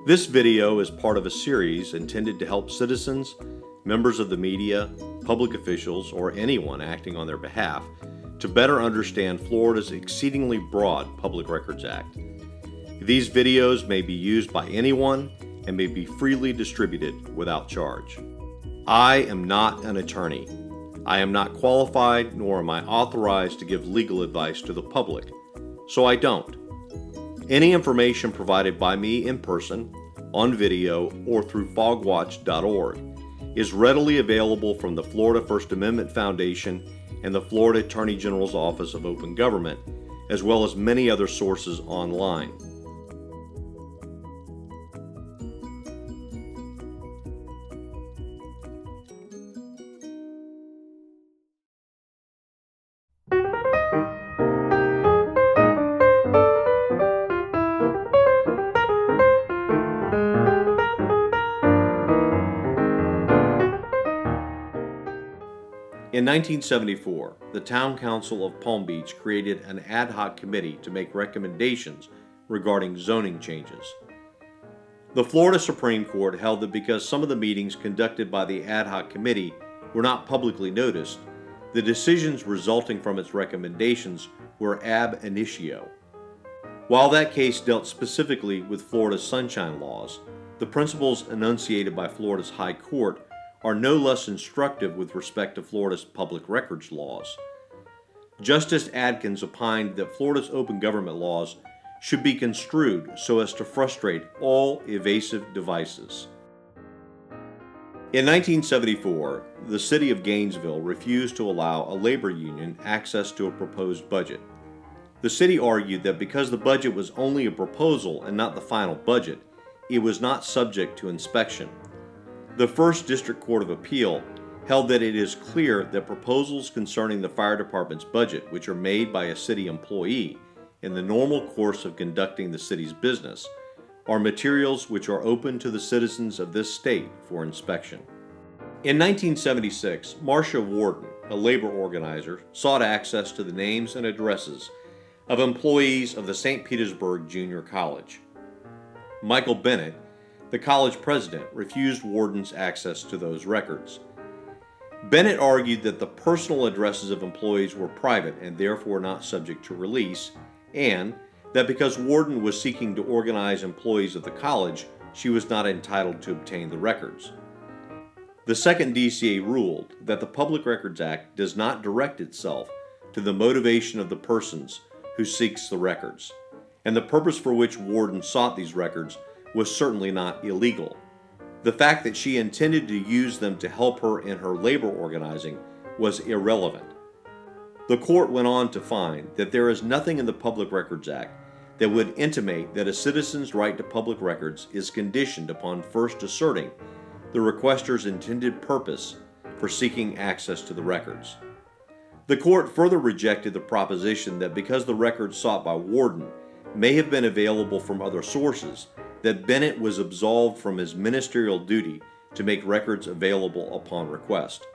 This video is part of a series intended to help citizens, members of the media, public officials, or anyone acting on their behalf to better understand Florida's exceedingly broad Public Records Act. These videos may be used by anyone and may be freely distributed without charge. I am not an attorney. I am not qualified, nor am I authorized to give legal advice to the public, so I don't. Any information provided by me in person, on video, or through fogwatch.org is readily available from the Florida First Amendment Foundation and the Florida Attorney General's Office of Open Government, as well as many other sources online. In 1974, the Town Council of Palm Beach created an ad hoc committee to make recommendations regarding zoning changes. The Florida Supreme Court held that because some of the meetings conducted by the ad hoc committee were not publicly noticed, the decisions resulting from its recommendations were ab initio. While that case dealt specifically with Florida's sunshine laws, the principles enunciated by Florida's High Court are no less instructive with respect to Florida's public records laws. Justice Adkins opined that Florida's open government laws should be construed so as to frustrate all evasive devices. In 1974, the city of Gainesville refused to allow a labor union access to a proposed budget. The city argued that because the budget was only a proposal and not the final budget, it was not subject to inspection. The First District Court of Appeal held that it is clear that proposals concerning the fire department's budget, which are made by a city employee in the normal course of conducting the city's business, are materials which are open to the citizens of this state for inspection. In 1976, Marcia Warden, a labor organizer, sought access to the names and addresses of employees of the St. Petersburg Junior College. Michael Bennett, the college president, refused Warden's access to those records. Bennett argued that the personal addresses of employees were private and therefore not subject to release, and that because Warden was seeking to organize employees of the college, she was not entitled to obtain the records. The second DCA ruled that the Public Records Act does not direct itself to the motivation of the persons who seeks the records, and the purpose for which Warden sought these records was certainly not illegal. The fact that she intended to use them to help her in her labor organizing was irrelevant. The court went on to find that there is nothing in the Public Records Act that would intimate that a citizen's right to public records is conditioned upon first asserting the requester's intended purpose for seeking access to the records. The court further rejected the proposition that because the records sought by Warden may have been available from other sources, that Bennett was absolved from his ministerial duty to make records available upon request.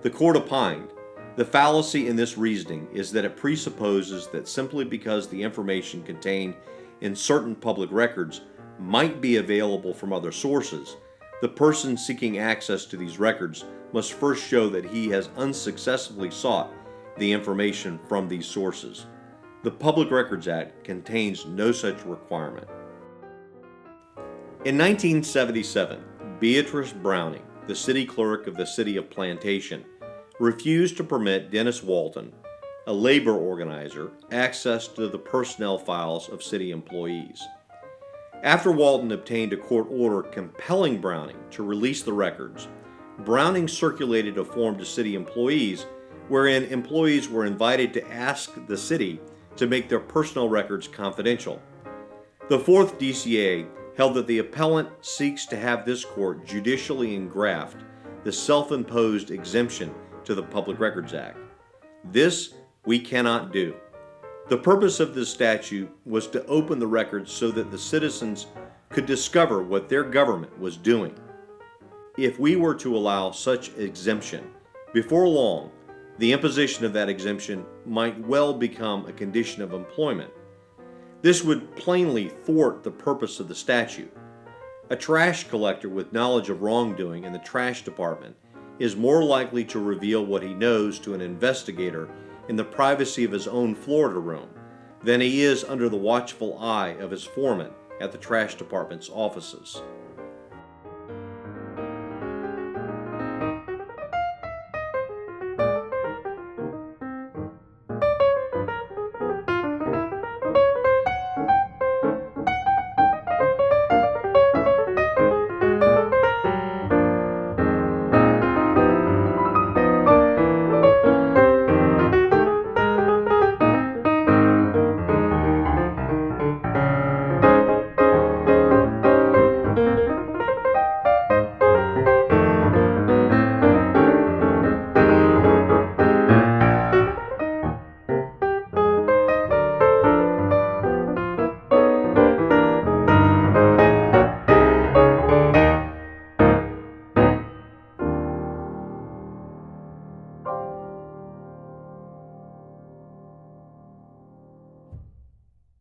The court opined, the fallacy in this reasoning is that it presupposes that simply because the information contained in certain public records might be available from other sources, the person seeking access to these records must first show that he has unsuccessfully sought the information from these sources. The Public Records Act contains no such requirement. In 1977, Beatrice Browning, the city clerk of the city of Plantation, refused to permit Dennis Walton, a labor organizer, access to the personnel files of city employees. After Walton obtained a court order compelling Browning to release the records, Browning circulated a form to city employees wherein employees were invited to ask the city to make their personnel records confidential. The fourth DCA held that the appellant seeks to have this court judicially engraft the self-imposed exemption to the Public Records Act. This we cannot do. The purpose of this statute was to open the records so that the citizens could discover what their government was doing. If we were to allow such exemption, before long, the imposition of that exemption might well become a condition of employment. This would plainly thwart the purpose of the statute. A trash collector with knowledge of wrongdoing in the trash department is more likely to reveal what he knows to an investigator in the privacy of his own Florida room than he is under the watchful eye of his foreman at the trash department's offices.